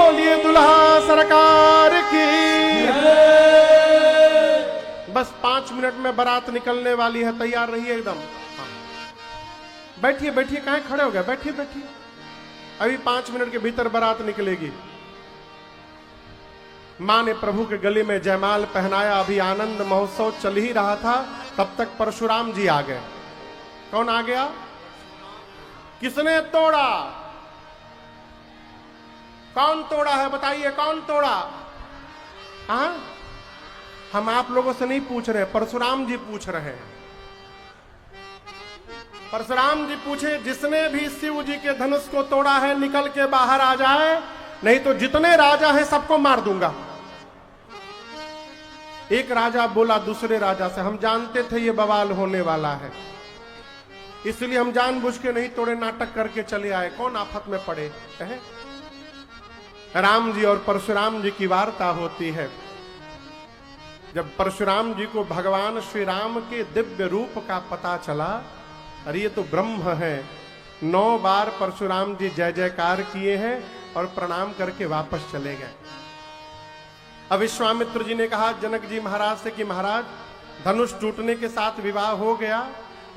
बोलिए दुल्हा सरकार की। बस 5 मिनट में बारात निकलने वाली है, तैयार रहिए एकदम। बैठिए बैठिए, कहाँ खड़े हो गए, बैठिए बैठिए, अभी 5 मिनट के भीतर बारात निकलेगी। मां ने प्रभु के गले में जयमाल पहनाया, अभी आनंद महोत्सव चल ही रहा था, तब तक परशुराम जी आ गए। कौन आ गया? किसने तोड़ा? कौन तोड़ा है बताइए, कौन तोड़ा? हाँ, हम आप लोगों से नहीं पूछ रहे, परशुराम जी पूछ रहे हैं। परशुराम जी पूछे, जिसने भी शिव जी के धनुष को तोड़ा है निकल के बाहर आ जाए, नहीं तो जितने राजा हैं सबको मार दूंगा। एक राजा बोला दूसरे राजा से, हम जानते थे ये बवाल होने वाला है, इसलिए हम जानबूझ के नहीं तोड़े, नाटक करके चले आए, कौन आफत में पड़े है? राम जी और परशुराम जी की वार्ता होती है। जब परशुराम जी को भगवान श्री राम के दिव्य रूप का पता चला, अरे ये तो ब्रह्म है। 9 बार परशुराम जी जय जयकार किए हैं और प्रणाम करके वापस चले गए। अब विश्वामित्र जी ने कहा जनक जी महाराज से कि महाराज, धनुष टूटने के साथ विवाह हो गया,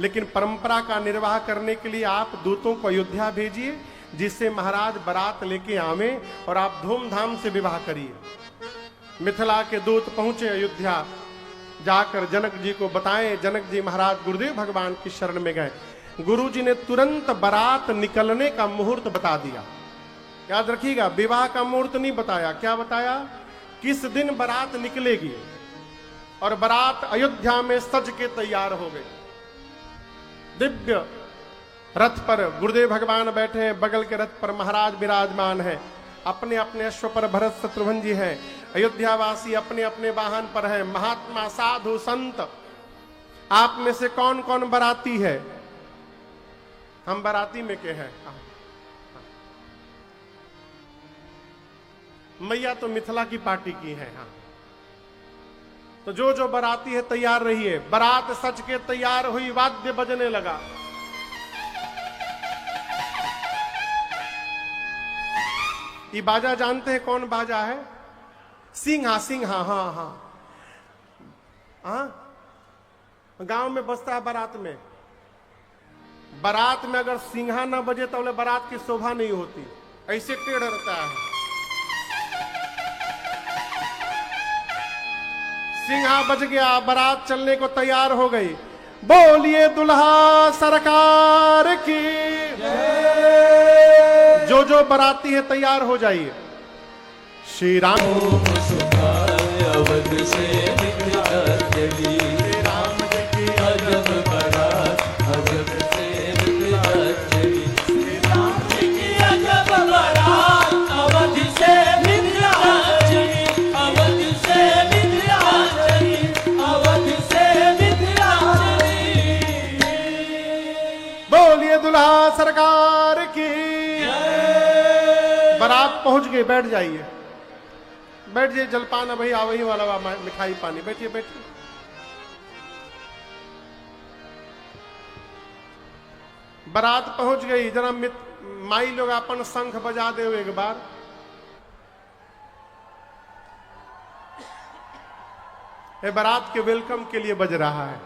लेकिन परंपरा का निर्वाह करने के लिए आप दूतों को अयोध्या भेजिए, जिससे महाराज बारात लेके आवे और आप धूमधाम से विवाह करिए। मिथिला के दूत पहुंचे अयोध्या, जाकर जनक जी को बताएं। जनक जी महाराज गुरुदेव भगवान की शरण में गए। गुरु जी ने तुरंत बारात निकलने का मुहूर्त बता दिया। याद रखिएगा, विवाह का मुहूर्त नहीं बताया। क्या बताया? किस दिन बारात निकलेगी। और बारात अयोध्या में सज के तैयार हो गई। दिव्य रथ पर गुरुदेव भगवान बैठे हैं, बगल के रथ पर महाराज विराजमान है, अपने अपने अश्व पर भरत शत्रुघ्न जी हैं, अयोध्यावासी अपने अपने वाहन पर हैं, महात्मा साधु संत। आप में से कौन कौन बाराती है? हम बाराती में के हैं। मैया तो मिथिला की पार्टी की है। हाँ, तो जो जो बाराती है तैयार रहिए। बारात सज के तैयार हुई, वाद्य बजने लगा। ये बाजा जानते हैं कौन बाजा है? सिंहा। सिंहा, हाँ हाँ हाँ, गांव में बजता है बारात में। बारात में अगर सिंहा ना बजे तो बारात की शोभा नहीं होती, ऐसे टेढ़ रहता है। सिंहा बज गया, बारात चलने को तैयार हो गई। बोलिए दुल्हा सरकार की। जो जो बाराती है तैयार हो जाइए। श्री राम अवध से चली, राम की अजब बारात अजब से चली, राम की अजब बारात अवध से चली, अवध से चली, अवध से चली। बोलिए दुल्हा सरकार की। बारात पहुंच गई, बैठ जाइए, बैठ जाइए। जलपान अब वही वाला मिठाई पानी, बैठिए बैठिए। बारात पहुंच गई। जरा माई लोग अपन शंख बजा दे एक बार। ये बारात के वेलकम के लिए बज रहा है।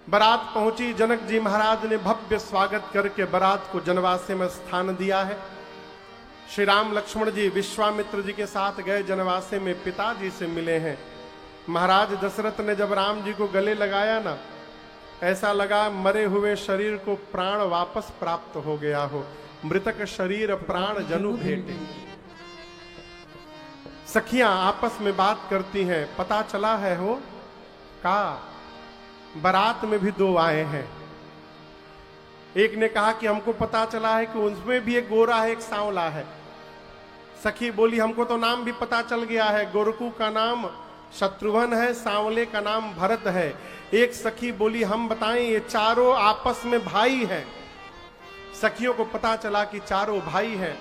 बारात पहुंची। जनक जी महाराज ने भव्य स्वागत करके बारात को जनवासे में स्थान दिया है। श्री राम लक्ष्मण जी विश्वामित्र जी के साथ गए जनवासे में, पिताजी से मिले हैं। महाराज दशरथ ने जब राम जी को गले लगाया ना, ऐसा लगा मरे हुए शरीर को प्राण वापस प्राप्त हो गया हो। मृतक शरीर प्राण जनु भेटे। सखियां आपस में बात करती हैं, पता चला है हो का बारात में भी 2 आए हैं। एक ने कहा कि हमको पता चला है कि उसमें भी एक गोरा है, एक सांवला है। सखी बोली हमको तो नाम भी पता चल गया है, गोरकू का नाम शत्रुघ्न है, सांवले का नाम भरत है। एक सखी बोली हम बताएं, ये चारों आपस में भाई हैं। सखियों को पता चला कि चारों भाई हैं।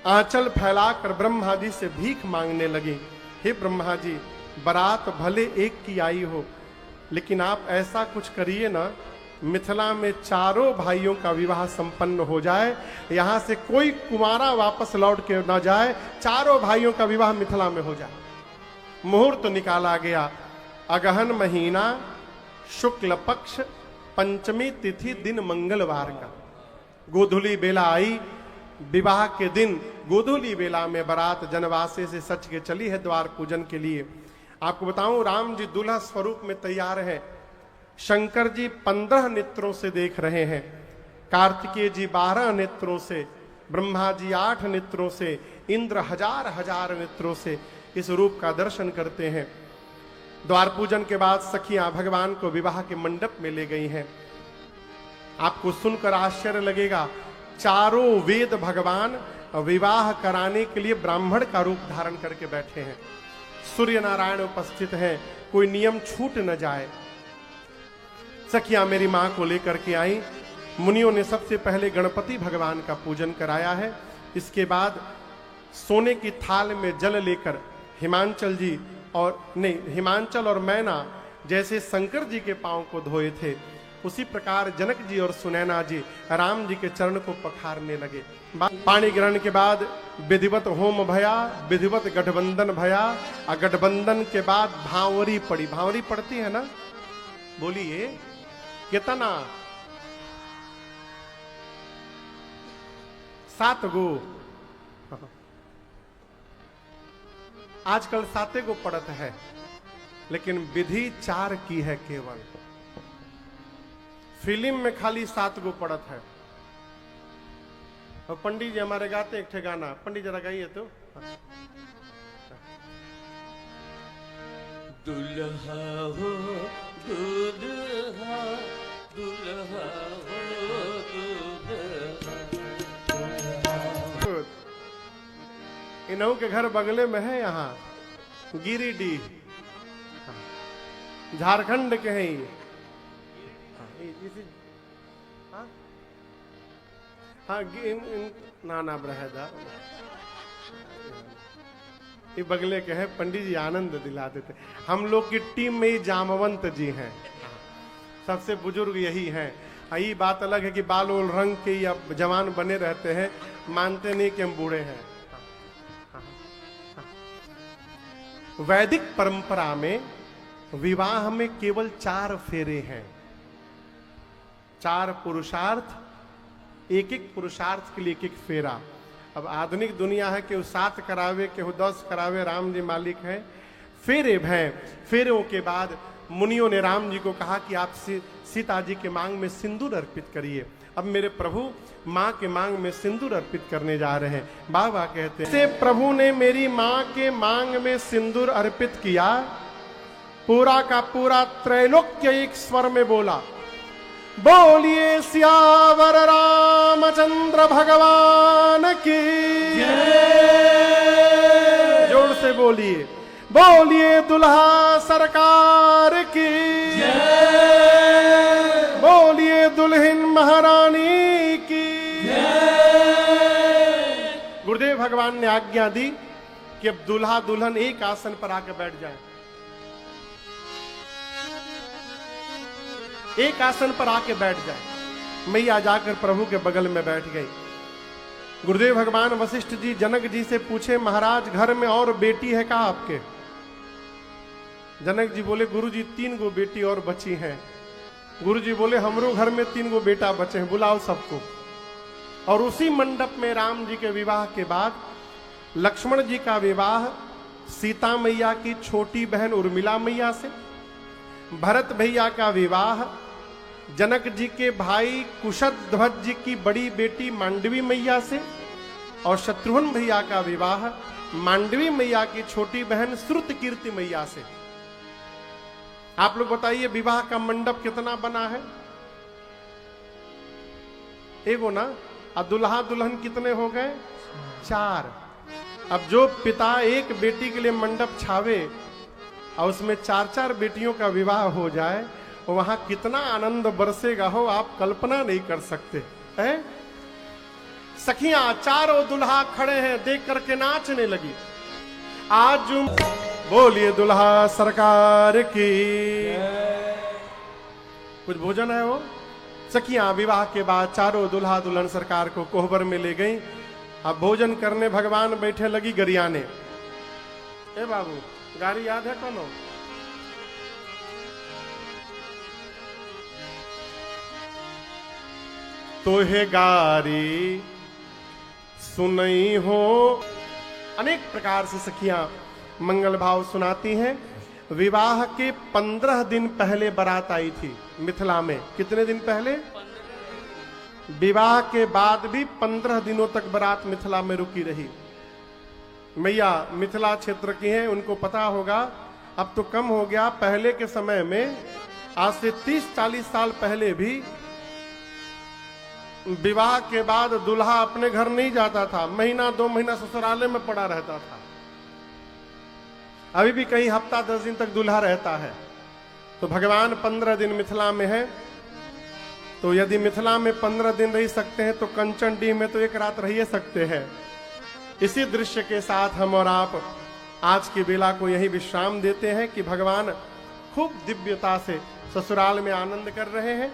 आंचल फैलाकर ब्रह्मा जी से भीख मांगने लगी, हे ब्रह्मा जी, बारात भले एक की आई हो, लेकिन आप ऐसा कुछ करिए ना मिथिला में चारों भाइयों का विवाह संपन्न हो जाए, यहां से कोई कुंवारा वापस लौट के ना जाए, चारों भाइयों का विवाह मिथिला में हो जाए। मुहूर्त निकाला गया, अगहन महीना शुक्ल पक्ष पंचमी तिथि दिन मंगलवार का गोधुली बेला आई। विवाह के दिन गोधुली बेला में बारात जनवासे से सच के चली है द्वार पूजन के लिए। आपको बताऊं, राम जी दूल्हा स्वरूप में तैयार है। शंकर जी 15 नेत्रों से देख रहे हैं, कार्तिकेय जी 12 नेत्रों से, ब्रह्मा जी 8 नेत्रों से, इंद्र हजार हजार नेत्रों से इस रूप का दर्शन करते हैं। द्वार पूजन के बाद सखियां भगवान को विवाह के मंडप में ले गई हैं। आपको सुनकर आश्चर्य लगेगा, चारों वेद भगवान विवाह कराने के लिए ब्राह्मण का रूप धारण करके बैठे हैं। सूर्य नारायण उपस्थित हैं, कोई नियम छूट न जाए। सखियां मेरी मां को लेकर के आई। मुनियों ने सबसे पहले गणपति भगवान का पूजन कराया है। इसके बाद सोने की थाल में जल लेकर हिमांचल जी हिमांचल और मैना जैसे शंकर जी के पांव को धोए थे, उसी प्रकार जनक जी और सुनैना जी राम जी के चरण को पखारने लगे। पानी ग्रहण के बाद विधिवत होम भया, विधिवत गठबंधन भया, और गठबंधन के बाद भांवरी पड़ी। भांवरी पड़ती है ना, बोलिए कितना? 7 गो। आजकल 7 गो पड़त है, लेकिन विधि 4 की है केवल। फिल्म में खाली 7 गो पड़त है। और पंडित जी हमारे गाते एक ठे गाना, पंडित जरा गाइए तो। दुल्हा हो दुल्हा, दुल्हा हो दुल्हा। इन्हों के घर बगले में है, यहाँ गिरिडीह, झारखंड के हैं ये। हाँ नाना बरहेदा ये बगले के हैं। पंडित जी आनंद दिला देते। हम लोग की टीम में ही जामवंत जी हैं, सबसे बुजुर्ग यही हैं। ये बात अलग है कि बाल और रंग के या जवान बने रहते हैं, मानते नहीं कि हम बूढ़े हैं। वैदिक परंपरा में विवाह में केवल 4 फेरे हैं, 4 पुरुषार्थ, एक एक पुरुषार्थ के लिए एक एक फेरा। अब आधुनिक दुनिया है कि 7 करावे, कि 10 करावे, राम जी मालिक है। फेरे हैं। फेरों के बाद मुनियों ने राम जी को कहा कि आप सीता जी के मांग में सिंदूर अर्पित करिए। अब मेरे प्रभु माँ के मांग में सिंदूर अर्पित करने जा रहे हैं। बाबा कहते हैं, से प्रभु ने मेरी माँ के मांग में सिंदूर अर्पित किया, पूरा का पूरा त्रैलोक्य एक स्वर में बोला, बोलिए सियावर रामचंद्र भगवान की जय। जोर से बोलिए, बोलिए दुल्हा सरकार की जय, बोलिए दुल्हन महारानी की जय। गुरुदेव भगवान ने आज्ञा दी कि अब दूल्हा दुल्हन एक आसन पर आकर बैठ जाए। एक आसन पर आके बैठ जाए। मैया जाकर प्रभु के बगल में बैठ गई। गुरुदेव भगवान वशिष्ठ जी जनक जी से पूछे, महाराज घर में और बेटी है क्या आपके? जनक जी बोले, गुरु जी 3 गो बेटी और बची हैं। गुरु जी बोले, हमरो घर में 3 गो बेटा बचे हैं, बुलाओ सबको। और उसी मंडप में राम जी के विवाह के बाद लक्ष्मण जी का विवाह सीता मैया की छोटी बहन उर्मिला मैया से, भरत भैया का विवाह जनक जी के भाई कुशध्वज जी की बड़ी बेटी मांडवी मैया से, और शत्रुघ्न भैया का विवाह मांडवी मैया की छोटी बहन श्रुतकीर्ति मैया से। आप लोग बताइए विवाह का मंडप कितना बना है? एगो ना। अब दुल्हा दुल्हन कितने हो गए? 4। अब जो पिता एक बेटी के लिए मंडप छावे और उसमें 4-4 बेटियों का विवाह हो जाए, वहां कितना आनंद बरसेगा हो आप कल्पना नहीं कर सकते हैं। सखियां चारों दुल्हा खड़े हैं, देख करके नाचने लगी। आज बोलिए दुल्हा सरकार की। कुछ भोजन है वो सखियां विवाह के बाद चारों दुल्हा दुल्हन सरकार को कोहबर में ले गई। अब भोजन करने भगवान बैठे लगी गरियाने। ए बाबू, गाड़ी याद है कौन? तो हे गारी सुनई हो। अनेक प्रकार से सखियां मंगल भाव सुनाती हैं। विवाह के 15 दिन पहले बारात आई थी मिथिला में। कितने दिन पहले? विवाह के बाद भी 15 दिनों तक बारात मिथिला में रुकी रही। मैया मिथिला क्षेत्र की हैं, उनको पता होगा। अब तो कम हो गया, पहले के समय में आज से 30-40 साल पहले भी विवाह के बाद दूल्हा अपने घर नहीं जाता था, महीना 2 महीना ससुराले में पड़ा रहता था। अभी भी कहीं हफ्ता 10 दिन तक दूल्हा रहता है। तो भगवान 15 दिन मिथिला में है। तो यदि मिथिला में 15 दिन रह सकते हैं तो कंचनडीह में तो 1 रात रह सकते हैं। इसी दृश्य के साथ हम और आप आज की बेला को यही विश्राम देते हैं कि भगवान खूब दिव्यता से ससुराल में आनंद कर रहे हैं।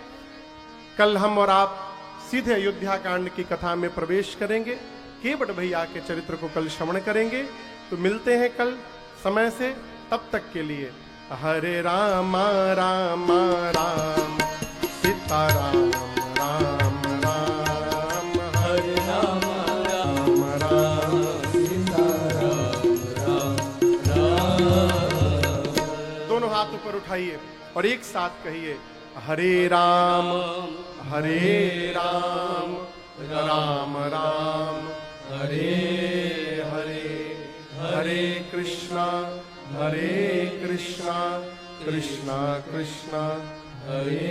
कल हम और आप सीधे अयोध्या कांड की कथा में प्रवेश करेंगे। केवट भैया के चरित्र को कल श्रवण करेंगे। तो मिलते हैं कल समय से, तब तक के लिए हरे राम राम राम सीताराम राम राम हरे राम राम राम सीताराम राम राम। दोनों हाथ ऊपर उठाइए और एक साथ कहिए हरे राम राम राम हरे हरे हरे कृष्णा कृष्णा कृष्णा हरे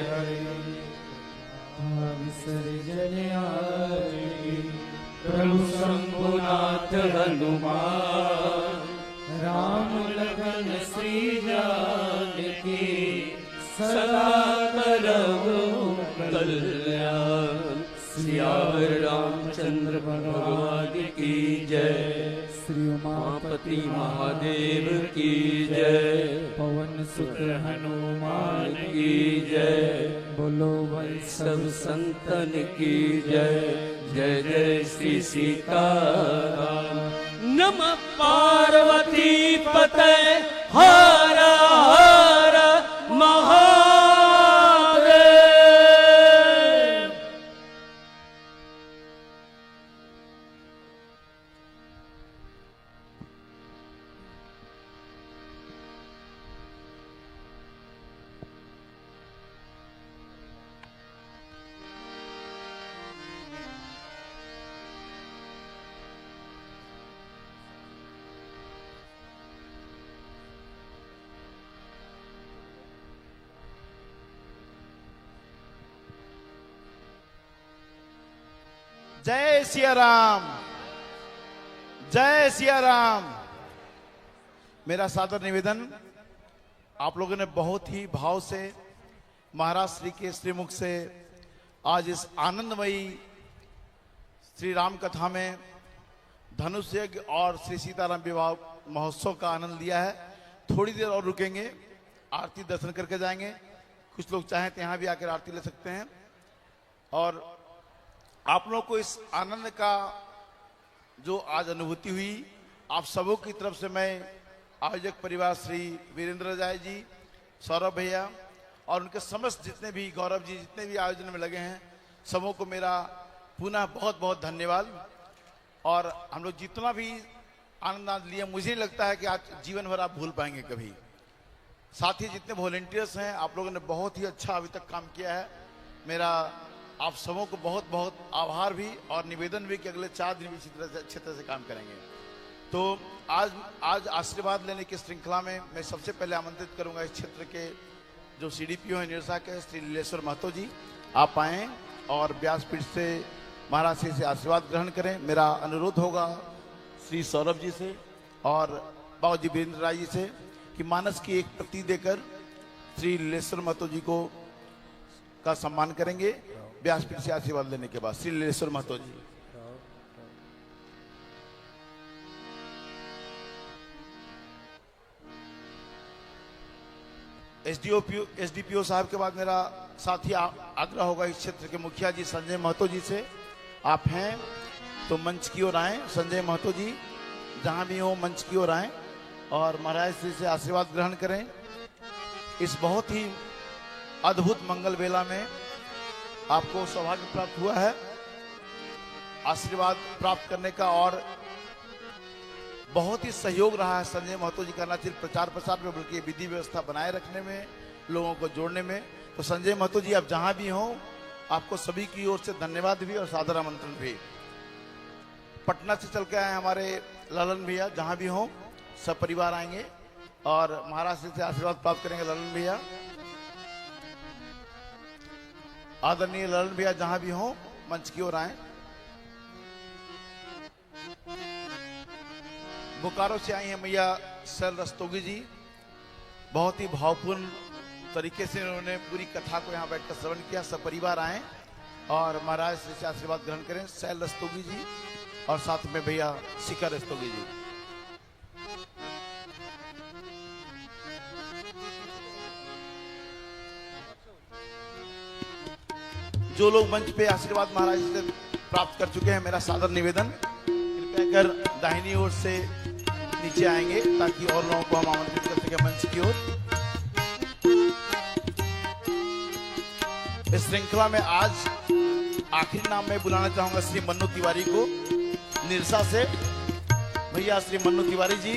हरे। विसर्जन प्रभु शंभुनाथ हनुमान राम लखन श्री जानकी सदा करहु कल्याण। सियावर रामचंद्र भगवान की जय। श्री उमापति महादेव की जय। पवन सुत हनुमान की जय। बोलो भाई सब संतन की जय। जय जय श्री सीताराम। नमः पार्वती पते हर हर महादेव। जय सिया राम, जय सिया राम। मेरा सादर निवेदन, आप लोगों ने बहुत ही भाव से महाराज श्री के श्रीमुख से आज इस आनंदमयी श्री राम कथा में धनुष यज्ञ और श्री सीताराम विवाह महोत्सव का आनंद लिया है। थोड़ी देर और रुकेंगे, आरती दर्शन करके जाएंगे। कुछ लोग चाहें तो यहाँ भी आकर आरती ले सकते हैं। और आप लोगों को इस आनंद का जो आज अनुभूति हुई, आप सबों की तरफ से मैं आयोजक परिवार श्री वीरेंद्र राय जी, सौरभ भैया और उनके समस्त जितने भी, गौरव जी, जितने भी आयोजन में लगे हैं, सबों को मेरा पुनः बहुत बहुत धन्यवाद। और हम लोग जितना भी आनंद लिया, मुझे नहीं लगता है कि आज जीवन भर आप भूल पाएंगे कभी। साथ ही जितने वॉलेंटियर्स हैं, आप लोगों ने बहुत ही अच्छा अभी तक काम किया है। मेरा आप सबों को बहुत बहुत आभार भी और निवेदन भी कि अगले 4 दिन भी इसी तरह से अच्छे तरह से काम करेंगे। तो आज आशीर्वाद लेने की श्रृंखला में मैं सबसे पहले आमंत्रित करूंगा इस क्षेत्र के जो सीडीपीओ हैं निरसा के श्री लीलेश्वर महतो जी, आप आएँ और व्यासपीठ से महाराज श्री से आशीर्वाद ग्रहण करें। मेरा अनुरोध होगा श्री सौरभ जी से और बाबू जी वीरेंद्र राय जी से कि मानस की एक प्रति देकर श्री लीलेश्वर महतो जी को का सम्मान करेंगे व्यासपीठ से आशीर्वाद लेने के बाद। श्री लीलेश्वर महतो जी। एसडीपीओ साहब के बाद मेरा साथी आग्रह होगा इस क्षेत्र के मुखिया जी संजय महतो जी से, आप हैं तो मंच की ओर आए। संजय महतो जी जहां भी हो मंच की ओर आए और महाराज श्री से आशीर्वाद ग्रहण करें। इस बहुत ही अद्भुत मंगल बेला में आपको सौभाग्य प्राप्त हुआ है आशीर्वाद प्राप्त करने का, और बहुत ही सहयोग रहा है संजय महतो जी का, न सिर्फ प्रचार प्रसार में बल्कि विधि व्यवस्था बनाए रखने में, लोगों को जोड़ने में। तो संजय महतो जी आप जहां भी हो, आपको सभी की ओर से धन्यवाद भी और सादर आमंत्रण भी। पटना से चल के आए हमारे ललन भैया, जहां भी हो सब परिवार आएंगे और महाराष्ट्र से आशीर्वाद प्राप्त करेंगे। ललन भैया, आदरणीय ललन भैया जहां भी हो मंच की ओर आए। बोकारो से आई हैं मैया सर रस्तोगी जी, बहुत ही भावपूर्ण तरीके से उन्होंने पूरी कथा को यहाँ बैठकर श्रवण किया। सब परिवार आए और महाराज से आशीर्वाद ग्रहण करें। सैल रस्तोगी जी और साथ में भैया शिखर रस्तोगी जी। जो लोग मंच पे आशीर्वाद महाराज से प्राप्त कर चुके हैं, मेरा सादर निवेदन कृपया कर दाहिनी ओर से नीचे आएंगे ताकि और लोगों को हम आमंत्रित कर सके मंच की ओर। इस श्रृंखला में आज आखिरी नाम में बुलाना चाहूंगा श्री मन्नू तिवारी को निरसा से। भैया श्री मन्नू तिवारी जी